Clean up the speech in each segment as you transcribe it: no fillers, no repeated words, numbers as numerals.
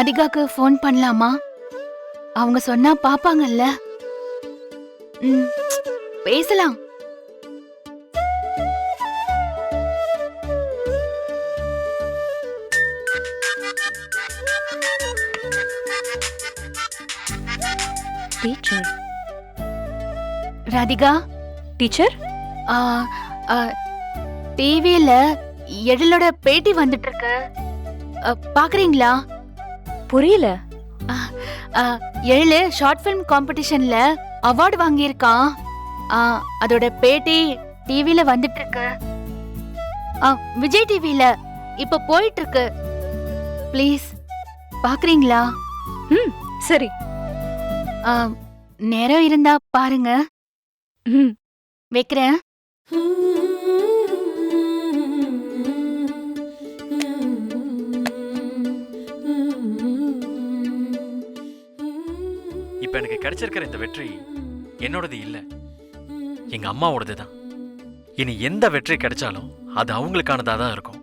ராதிகாக்கு phone பண்ணலாமா? அவங்க சொன்னா பாப்பாங்கல்ல. ம், பேசலாம். டீச்சர். ராதிகா, டீச்சர்? டிவியில எழிலோட பேட்டி வந்துட்டு இருக்கு. பாக்குறீங்களா? புரியல. எழிலு ஷார்ட் ஃபிலிம் காம்படிஷன்ல அவார்டு வாங்கியிருக்கான். அதோட பேட்டி டிவில வந்துட்டு இருக்கு. விஜய் டிவில இப்ப போயிட்டு இருக்கு. ப்ளீஸ் பாக்குறீங்களா? ம், சரி. நேரம் இருந்தா பாருங்க. ம், வைக்கிறேன். இப்ப எனக்கு கிடைச்சிருக்கிற இந்த வெற்றி என்னோடது இல்ல, எங்க அம்மாவோடது தான். இனி எந்த வெற்றி கிடைச்சாலும் அது அவங்களுக்கானதா தான் இருக்கும்.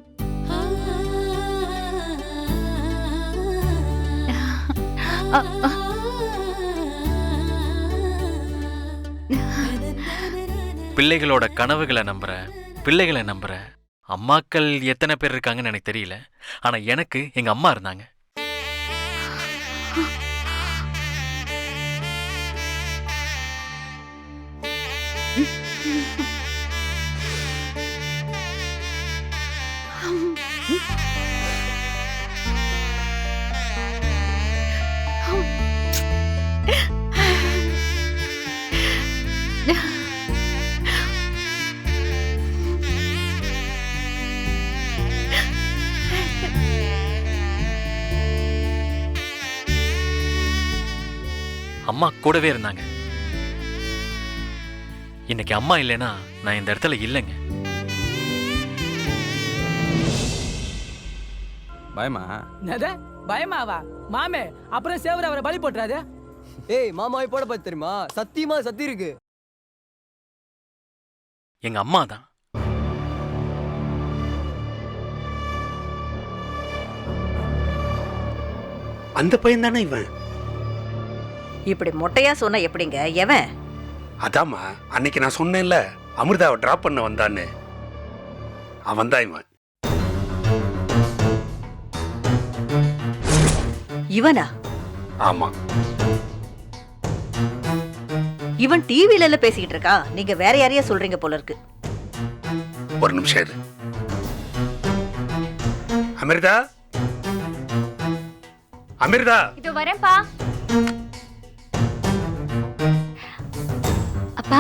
பிள்ளைகளோட கனவுகளை நம்புற, பிள்ளைகளை நம்புற அம்மாக்கள் எத்தனை பேர் இருக்காங்கன்னு எனக்கு தெரியல. ஆனா எனக்கு எங்க அம்மா இருந்தாங்க. அம்மா கூடவே இருந்தாங்க. இன்னைக்கு அம்மா இல்லைன்னா நான் இந்த இடத்துல இல்லைங்க. பயமா? பயமாவா? மாமே அப்புறம் சேவர அவரை பலி போட்டுறாது. ஏய் மாமா போட பார்த்து தெரியுமா? சத்தியமா சத்தி இருக்கு. எங்க அம்மா தான். அந்த பையன் தானே இவன்? இப்படி மொட்டையா சொன்ன எப்படிங்க? எவன்? அதாம்மா, அன்னைக்கு நான் சொன்னேன்ல அமிர்தாவை டிராப் பண்ண வந்தான்னு, அவன் தான் இவன். இவனா? ஆமா. இவன் டிவில பேசிக்கிட்டு இருக்கா? நீங்க வேற யாரையா சொல்றீங்க போல இருக்கு. ஒரு நிமிஷம் இரு. அமிர்தா, அமிர்தா. இது வரேன்ப்பா. அப்பா,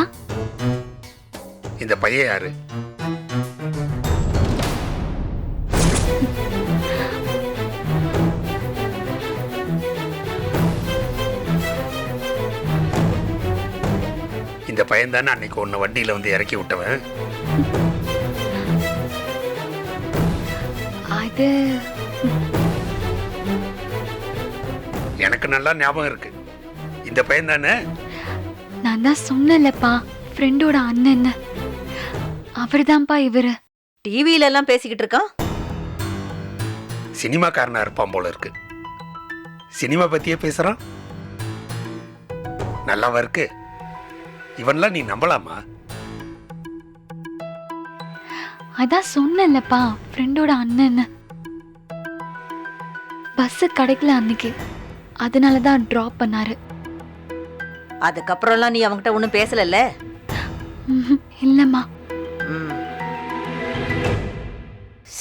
இந்த பையன் யாரு? இந்த பையன் தானே அன்னைக்கு ஒன்னு வண்டியில வந்து இறக்கி விட்டவன்? அது எனக்கு நல்லா ஞாபகம் இருக்கு. இந்த பையன் தானே? நான் தான் சொன்னேன்லப்பா, ஃப்ரெண்டோட அண்ணன். அவர்தான்ப்பா இவரு. டிவில எல்லாம் பேசிக்கிட்டு இருக்கான். சினிமாக்காரனா இருப்பான் போல இருக்கு. சினிமா பத்தியே பேசுறான். நல்லாவா இருக்கு? இவன்லாம் நீ நம்பலாமா? அதான் சொன்னேன்லப்பா, ஃப்ரெண்டோட அண்ணன். பஸ் கிடைக்கல அன்னைக்கு, அதனாலதான் டிராப் பண்ணாரு. அதுக்கப்புறம்லாம் நீ அவன்கிட்ட ஒன்னும் பேசலல்ல? இல்லம்மா.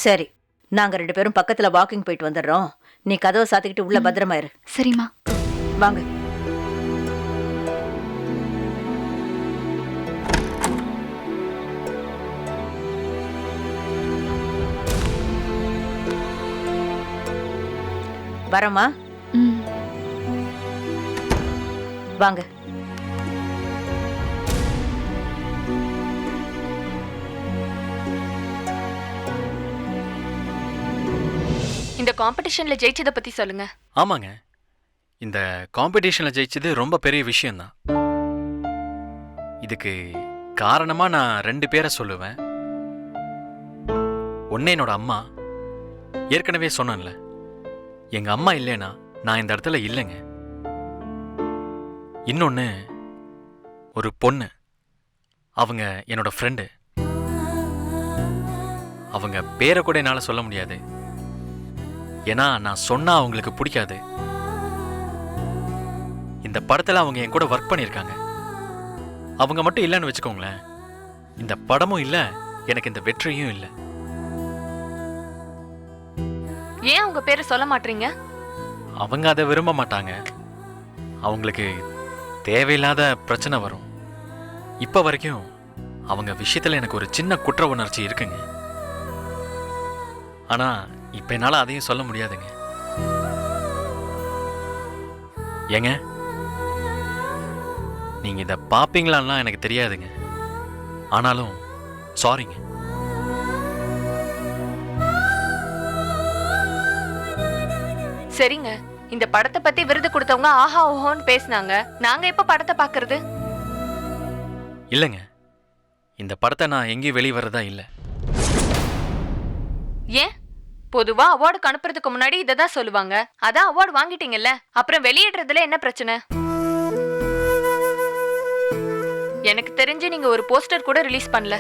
சரி, நாங்க 2 பேரும் பக்கத்துல வாக்கிங் போயிட்டு வந்துடுறோம். நீ கதவை சாத்திக்கிட்டு உள்ள பத்திரமா இரு. சரிம்மா. வாங்க. வரமா? வாங்க. இந்த காம்படிஷன்ல ஜெயிச்சத பத்தி சொல்லுங்க. ஆமாங்க, இந்த காம்படிஷன்ல ஜெயிச்சது ரொம்ப பெரிய விஷயம்தான். இதுக்கு காரணமா நான் 2 பேரை சொல்லுவேன். ஒண்ணு என்னோட அம்மா. ஏற்கனவே சொன்னேன்ல, எங்க அம்மா இல்லைன்னா நான் இந்த இடத்துல இல்லைங்க. இன்னொன்னு, ஒரு பொண்ணு, அவங்க என்னோட ஃப்ரெண்டு. அவங்க பேரை கூட என்னால சொல்ல முடியாது, ஏன்னா நான் சொன்னா அவங்களுக்கு பிடிக்காது. இந்த படத்துல அவங்க என் கூட ஒர்க் பண்ணியிருக்காங்க. அவங்க மட்டும் இல்லைன்னு வச்சுக்கோங்களேன், இந்த படமும் இல்லை, எனக்கு இந்த வெற்றியும் இல்லை. ஏன் உங்க பேரை சொல்ல மாட்டீங்க? அவங்க அதை விரும்ப மாட்டாங்க. அவங்களுக்கு தேவையில்லாத பிரச்சனை வரும். இப்ப வரைக்கும் அவங்க விஷயத்துல எனக்கு ஒரு சின்ன குற்ற உணர்ச்சி இருக்குங்க. ஆனா இப்ப என்னால அதையும் சொல்ல முடியாதுங்க. ஏங்க, நீங்க இதை பாப்பீங்களான்லாம் எனக்கு தெரியாதுங்க. ஆனாலும் சாரிங்க. சரிங்க, இந்த படத்தை பத்தி விருது கொடுத்தவங்க ஆஹா ஓஹோன்னு பேசினாங்க. நாங்க எப்ப படத்தை பாக்குறது? இல்லைங்க, இந்த படத்தை நான் எங்கேயும் வெளியே வர்றதா இல்லை. ஏன்? பொதுவா அவார்டுக்கு அனுப்புறதுக்கு முன்னாடி இதை தான் சொல்லுவாங்க. அதான் அவார்டு வாங்கிட்டீங்கல்ல, அப்புறம் வெளியிடுறதுல என்ன பிரச்சனை? எனக்கு தெரிஞ்சு நீங்க ஒரு போஸ்டர் கூட ரிலீஸ் பண்ணல.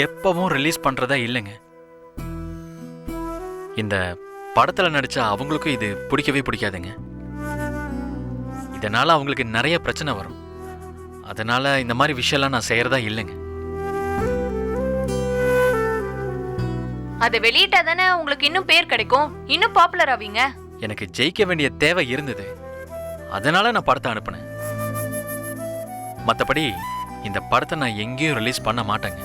எப்பவும் ரிலீஸ் பண்றதா இல்லைங்க. இந்த படத்துல நடிச்சா அவங்களுக்கும் இது பிடிக்கவே பிடிக்காதுங்க. இதனால அவங்களுக்கு நிறைய பிரச்சனை வரும். அதனால இந்த மாதிரி விஷயம்லாம் நான் செய்யறதா இல்லைங்க. அதை வெளியிட்டா தானே உங்களுக்கு இன்னும் பேர் கிடைக்கும், இன்னும் பாப்புலர் ஆவீங்க. எனக்கு ஜெயிக்க வேண்டிய தேவை இருந்தது, அதனால நான் படத்தை அனுப்புனேன். மற்றபடி இந்த படத்தை நான் எங்கேயும் ரிலீஸ் பண்ண மாட்டேங்க.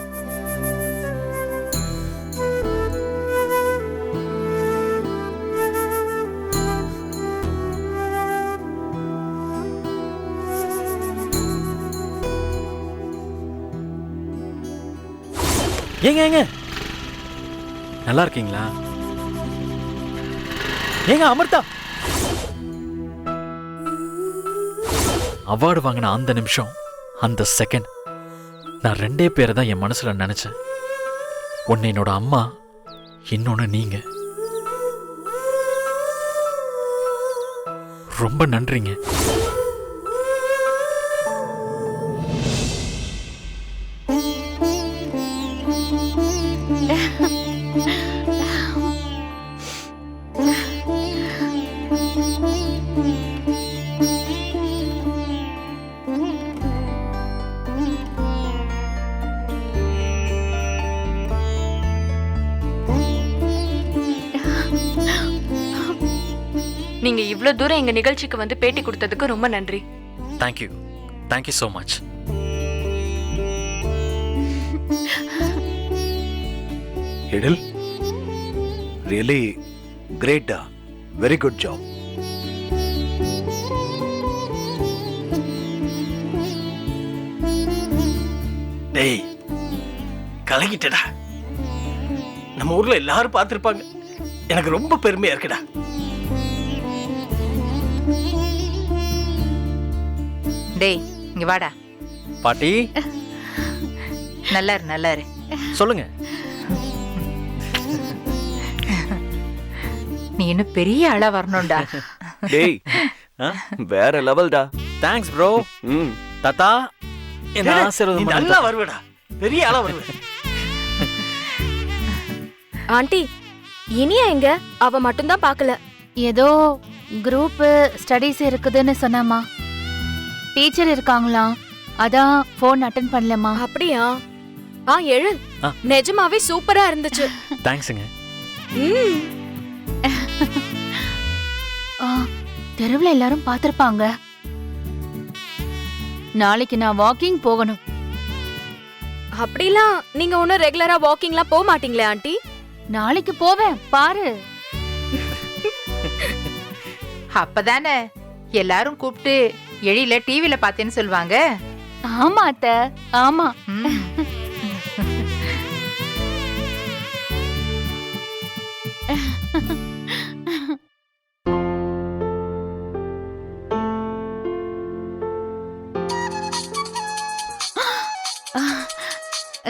ஏங்க ஏங்க, நல்லா இருக்கீங்களா? ஏங்க அமிர்தா, அவார்டு வாங்கின அந்த நிமிஷம், அந்த செகண்ட், நான் ரெண்டே பேரை தான் என் மனசுல நினைச்சேன். ஒன்னு என்னோட அம்மா, இன்னொன்னு நீங்க. ரொம்ப நன்றிங்க. நீங்க இவ்ளோ தூரம் எங்க நிகழ்ச்சிக்கு வந்து பேட்டி கொடுத்ததுக்கு ரொம்ப நன்றி. Thank you, thank you so much. Edil, really great, very good job. டேய், கலங்கிட்டடா. நம்ம ஊர்ல எல்லாரும் பார்த்திருப்பாங்க. எனக்கு ரொம்ப பெருமையா இருக்குடா. டேய், இங்க வாடா. பாட்டி, நல்லா இரு, நல்லா இரு. சொல்லுங்க. நீ இன்னும் பெரிய ஆளா வரணும்டா. டேய், வேற லெவல்டா. Thanks bro. தாத்தா, என்ன நீ ஆசீர்வாதம் நல்லா வருவடா, பெரிய ஆளா வருவ. ஆண்டி, இனியா எங்க? அவ மட்டும்தான் பார்க்கல. ஏதோ குரூப் ஸ்டடீஸ் இருக்குதுன்னு சொன்னாமா. டீச்சர் இருக்காங்களாம், அதான் ஃபோன் அட்டென்ட் பண்ணலமா. அப்படியா? எழு. ஆ. நிஜமாவே சூப்பரா இருந்துச்சு. தேங்க்ஸுங்க. தெருவில் எல்லாரும் பார்த்திருப்பாங்க. நாளைக்கு நான் வாக்கிங் போகணும். அப்படிலாம் நீங்க ஒன்னும் ரெகுலரா வாக்கிங்லாம் போக மாட்டீங்களே ஆண்டி? நாளைக்கு போவேன் பாரு. அப்பதானே எல்லாரும் கூப்பிட்டு எழில டிவில பார்த்தேன்னு சொல்லுவாங்க. ஆமா அத்தை, ஆமா. ம்.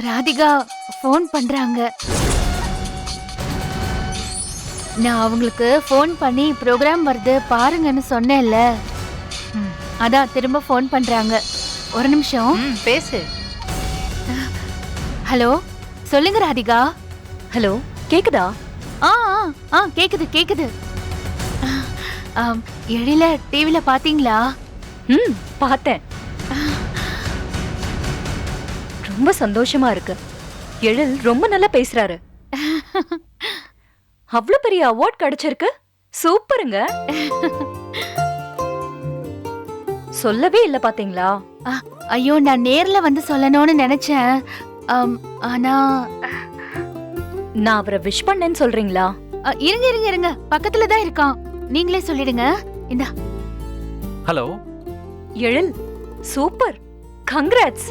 ராதிகா ஃபோன் பண்றாங்க. நான் அவங்களுக்கு ஃபோன் பண்ணி ப்ரோக்ராம் வருது பாருங்கன்னு சொன்னேன்ல. அதான் திரும்ப ஃபோன் பண்றாங்க. ஒரு நிமிஷம். பேசு. ஹலோ, சொல்லுங்க ராதிகா. ஹலோ, கேக்குதா? ஆ ஆ ஆ கேக்குது கேக்குது. எழில டிவில பாத்தீங்களா? ம், பார்த்தேன். ரொம்ப சந்தோஷமா இருக்கு. எழில் ரொம்ப நல்லா பேசுறாரு. அவ்வளவு பெரிய அவார்ட் கிடைச்சிருக்கு. சூப்பருங்க. சொல்லவே இல்ல பாத்தீங்களா? ஐயோ, நான் நேர்ல வந்து சொல்லணும்னு நினைச்சேன். ஆனா நான் அவரை விஷ் பண்ணேன்னு சொல்றீங்களா? இருங்க இருங்க இருங்க, பக்கத்துல தான் இருக்கான். நீங்களே சொல்லிடுங்க. இந்தா. ஹலோ எழில், சூப்பர், கங்க்ராட்ஸ்.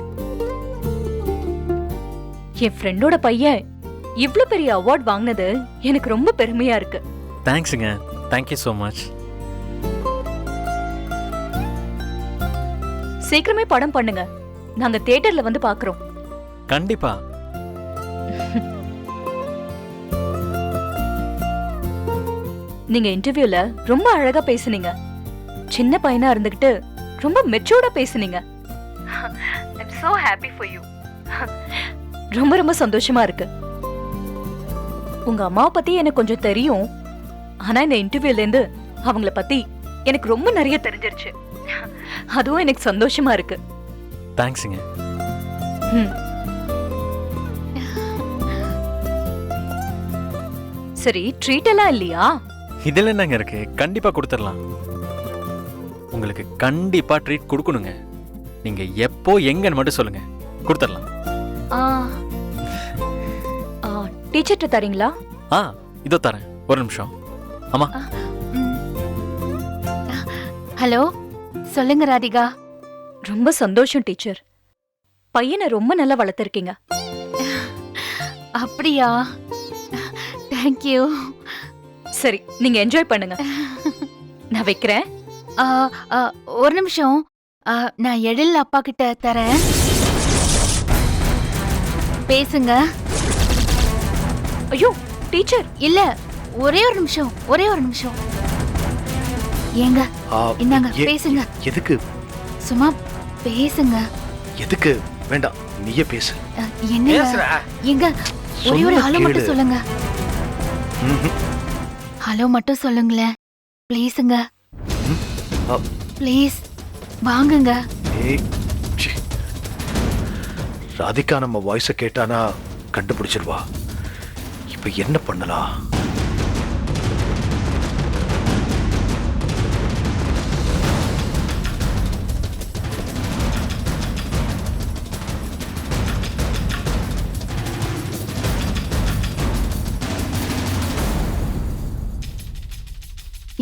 என் ஃப்ரெண்டோட பையன் இவ்ளோ பெரிய அவார்ட் வாங்கினது எனக்கு ரொம்ப பெருமையா இருக்கு. தேங்க்ஸுங்க. Thank you so much. சீக்கிரமே படம் பண்ணுங்க. நாங்க தியேட்டர்ல வந்து பாக்குறோம். கண்டிப்பா. நீங்க இன்டர்வியூல ரொம்ப அழகா பேசுனீங்க. சின்ன பையனா இருந்துகிட்டு ரொம்ப மெச்சூர்டா பேசுனீங்க. I'm so happy for you. ரொம்ப ரொம்ப சந்தோஷமா இருக்கு. உங்க அம்மாவை பத்தி எனக்கு கொஞ்சம் தெரியும். ஆனா இந்த இன்டர்வியூல இருந்து அவங்கள பத்தி எனக்கு ரொம்ப நிறைய தெரிஞ்சிருச்சு. அதுவும் எனக்கு சந்தோஷமா இருக்கு. தேங்க்ஸுங்க. சரி, ட்ரீட் எல்லாம் இல்லையா? இதில் என்னங்க இருக்கு? கண்டிப்பா கொடுத்துடலாம். உங்களுக்கு கண்டிப்பா ட்ரீட் கொடுக்கணுங்க. நீங்க எப்போ எங்கன்னு மட்டும் சொல்லுங்க, கொடுத்துடலாம். டீச்சர்ட்ட தரீங்களா? இதோ தரேன், ஒரு நிமிஷம். ஆமா. ஹலோ, சொல்லுங்க ராதிகா. ரொம்ப சந்தோஷம் டீச்சர். பையனை ரொம்ப நல்லா வளர்த்திருக்கீங்க. அப்படியா? தேங்க்யூ. சரி, நீங்க என்ஜாய் பண்ணுங்க. நான் வைக்கிறேன். ஒரு நிமிஷம். நான் எழில் அப்பா கிட்ட தரேன். பேசுங்க. ஐயோ டீச்சர், இல்ல, ஒரே ஒரு நிமிஷம், ஒரே ஒரு நிமிஷம். ஏங்க, இந்தாங்க பேசுங்க. எதுக்கு? சும்மா பேசுங்க. எதுக்கு? வேண்டாம், நீயே பேசு. என்ன? எங்க ஒரே ஒரு ஹலோ மட்டும் சொல்லுங்க. ஹலோ மட்டும் சொல்லுங்களேன் ப்ளீஸுங்க. ப்ளீஸ் வாங்குங்க. ராதிகா நம்ம வாய்ஸ கேட்டானா கண்டுபிடிச்சிருவா. இப்ப என்ன பண்ணலாம்?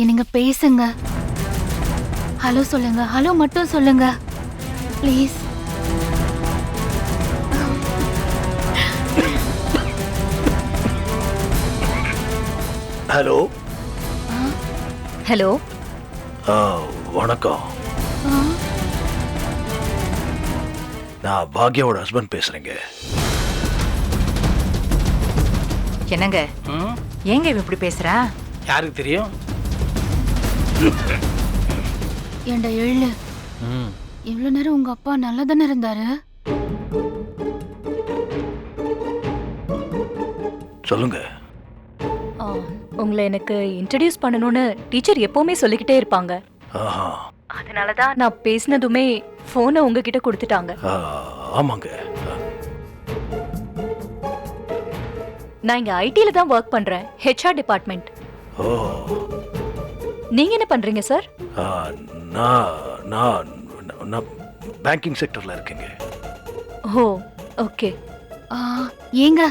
என்னங்க பேசுங்க. ஹலோ சொல்லுங்க, ஹலோ மட்டும் சொல்லுங்க ப்ளீஸ். ஹலோ. ஹலோ. வணக்கம். நான் பாக்யாவோட ஹஸ்பண்ட் பேசுறேங்க. என்னங்க, ஏங்க இவன் இப்படி பேசுறா? யாருக்கு தெரியும்? ஏண்டா எழிலு, இவ்வளவு நேரம் உங்க அப்பா நல்லா தானே இருந்தாரு? சொல்லுங்க. உங்களை எனக்கு இன்ட்ரடியூஸ் பண்ணணும்னு டீச்சர் எப்பவுமே சொல்லிக்கிட்டே இருப்பாங்க. அதனாலதான் நான் பேசினதுமே போனை உங்ககிட்ட கொடுத்துட்டாங்க. ஆமாங்க. நான் இங்க ஐடில தான் ஒர்க் பண்றேன், ஹெச்ஆர் டிபார்ட்மெண்ட். நீங்க என்ன பண்றீங்க சார்? நான் பேங்கிங் செக்டர்ல இருக்கேங்க. ஓ, ஓகே. ஏங்க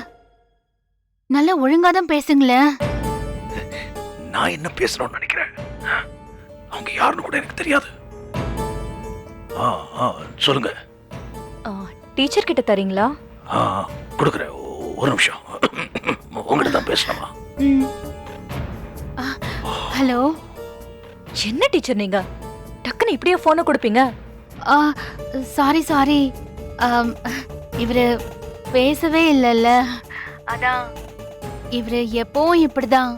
நல்லா ஒழுங்கா தான் பேசுங்களேன். நான் என்ன பேசணும்னு நினைக்கிறேன், அவங்க யாருன்னு கூட எனக்கு தெரியாது. சொல்லுங்க. டீச்சர் கிட்ட தரீங்களா? கொடுக்குறேன், ஒரு நிமிஷம். உங்ககிட்ட தான் பேசணுமா? ஹலோ. என்ன டீச்சர் நீங்க டக்குன்னு இப்படியே போனை கொடுப்பீங்க? சாரி சாரி, இவரு பேசவே இல்லைல்ல, அதான். இவரு எப்பவும் இப்படிதான்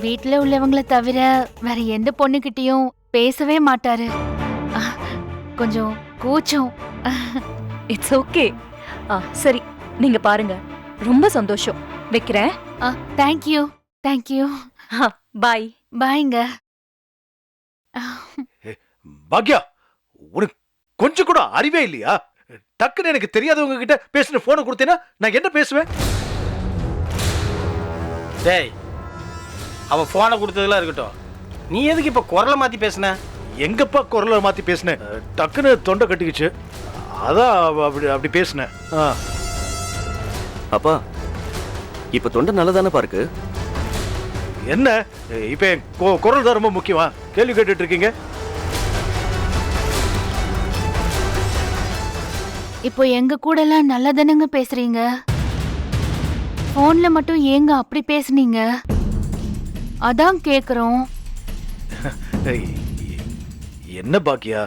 வீட்ல உள்ளவங்கள தவிர வேற எந்த பொண்ணுகிட்டயும் பேசவே மாட்டாரு. கொஞ்சம் கூச்சம். It's okay. சரி, நீங்க பாருங்க. ரொம்ப சந்தோஷம். வைக்கிறேன். Thank you thank you. பாய். பாய்ங்க. பாக்யா, உனக்கு கொஞ்சம் கூட அறிவே இல்லையா? டக்குன்னு எனக்கு தெரியாதவங்க கிட்ட பேசின போனை கொடுத்தேன்னா நான் என்ன பேசுவேன்? டேய், அவ போனை கொடுத்ததெல்லாம் இருக்கட்டும், நீ எதுக்கு இப்ப குரலை மாத்தி பேசுன? எங்கப்பா குரலை மாத்தி பேசினேன்? டக்குன்னு தொண்டை கட்டிக்கிச்சு, அதான் அப்படி பேசினேன். அப்பா, இப்ப தொண்டை நல்லதானே பாருக்கு? என்ன இப்ப என் குரல் தான் ரொம்ப முக்கியமா? கேள்வி கேட்டுட்டு இருக்கீங்க. இப்போ எங்க கூட எல்லாம் நல்லதானங்க பேசுறீங்க. போன்ல மட்டும் ஏங்க அப்படி பேசுனீங்க? அதான் கேக்குறோம். என்ன பாக்கியா,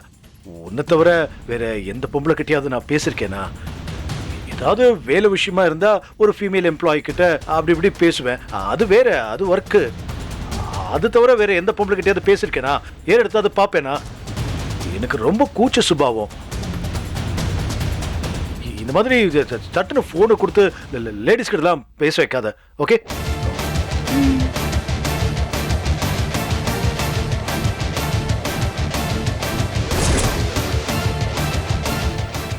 உன்னை தவிர வேற எந்த பொம்பளை கிட்டயாவது நான் பேசிருக்கேனா? ஏதாவது வேலை விஷயமா இருந்தா ஒரு ஃபீமேல் எம்ப்ளாயி கிட்ட அப்படி இப்படி பேசுவேன், அது வேற, அது ஒர்க்கு. அது தவிர வேற எந்த பொம்பளை கிட்டயாவது பேசிருக்கேனா? ஏன் எடுத்தாது பாப்பேனா? எனக்கு ரொம்ப கூச்ச சுபாவம். இந்த மாதிரி சட்டுன்னு போனை கொடுத்து லேடிஸ் கிட்ட எல்லாம் பேச வைக்காத, ஓகே?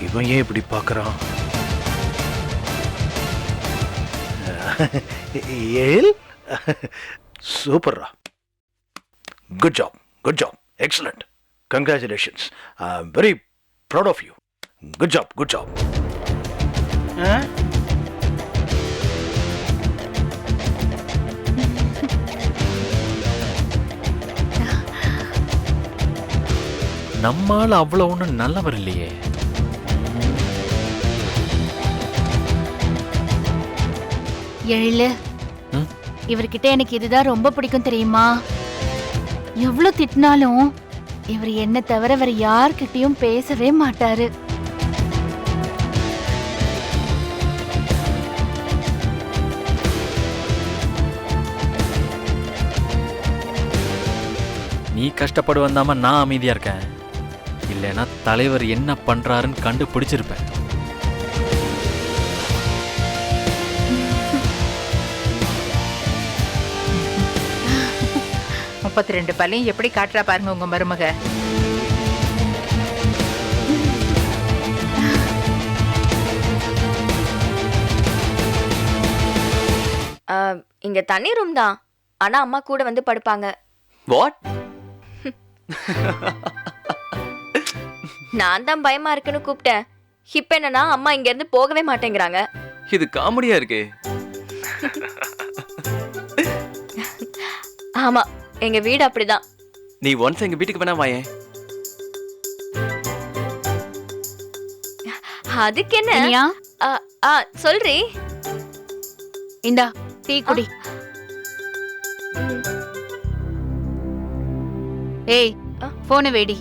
இவன் ஏன் இப்படி பார்க்கறான்? ஏல் சூப்பர்ரா, good job, good job, excellent, congratulations, I am very proud of you, good job, good job. நம்மால அவ்வளவு ஒன்றும் நல்லவர் இல்லையே. எழிலு, இவர்கிட்ட எனக்கு இதுதான் ரொம்ப பிடிக்கும் தெரியுமா? எவ்வளவு திட்டினாலும் இவர் என்ன தவிர வேற யார்கிட்டயும் பேசவே மாட்டாரு. நீ கஷ்டப்படு வந்தாம நான் அமைதியா இருக்கேன். இல்லைன்னா தலைவர் என்ன பண்றாருன்னு கண்டுபிடிச்சிருப்பேன். முப்பத்தி 32 பல்லையும் எப்படி காட்டுறா பாருங்க உங்க மருமக. இங்க தனி ரூம் தான், ஆனா அம்மா கூட வந்து படுப்பாங்க. வாட்? நான் தான் பயமா இருக்குன்னு கூப்பிட்டேன். இப்ப என்னன்னா அம்மா இங்க இருந்து போகவே மாட்டேங்கிறாங்க. இது காமெடியா இருக்கே. ஆமா, எங்க வீடு அப்படிதான். நீ ஒன்ஸ் எங்க வீட்டுக்கு வேணா வாயேன். அதுக்கு என்ன? இனியா, சொல்றி. இந்தா டீ குடி. ஏய், போனை வேடி.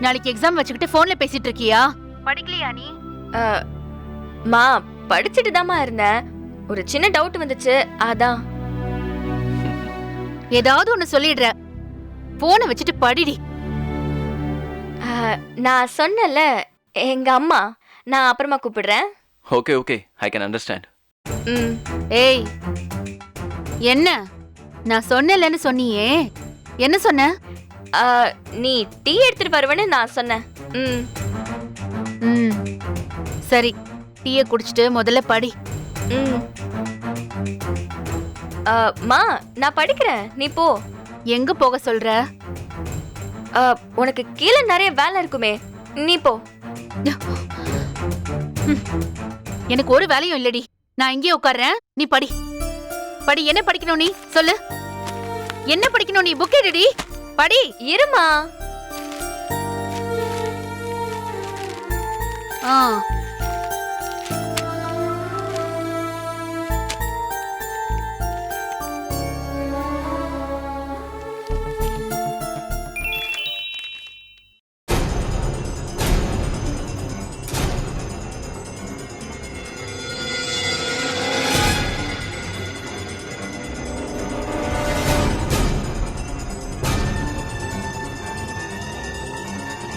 நாளைக்கு எக்ஸாம் வச்சுக்கிட்டு போன்ல பேசிட்டு இருக்கியா? படிக்கலையா நீ? மா, படிச்சிட்டு தாமா இருந்தேன். ஒரு சின்ன டவுட் வந்துச்சு, அதான். ஏதாவது ஒண்ணு சொல்லிடுற. போனை வச்சுட்டு படிடி. நான் சொன்னல, எங்க அம்மா. நான் அப்புறமா கூப்பிடுறேன். Okay okay, I can understand. ஏய், என்ன? நான் சொன்னேன்னு சொன்னியே, என்ன சொன்ன? நீ டீ எடுத்துட்டு வருவேன்னு நான் சொன்னேன். சரி, டீயை குடிச்சிட்டு முதல்ல படி. மா, நான் படிக்கிறேன், நீ போ. எங்க போக சொல்ற? உனக்கு கீழே நிறைய வேலை இருக்குமே, நீ போ. எனக்கு ஒரு வேலையும் இல்லடி. நான் இங்கே உட்கார்றேன், நீ படி. படி. என்ன படிக்கணும் நீ சொல்லு. என்ன படிக்கணும் நீ? புக் எடுடி, படி. இருமா.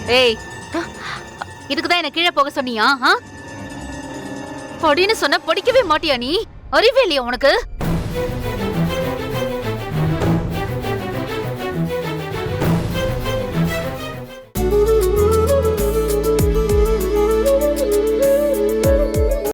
ஏய் இதுக்குதான் என்ன கீழே போக சொன்னியா? படின்னு சொன்ன படிக்கவே மாட்டியா நீ? அறிவே இல்லையா உனக்கு?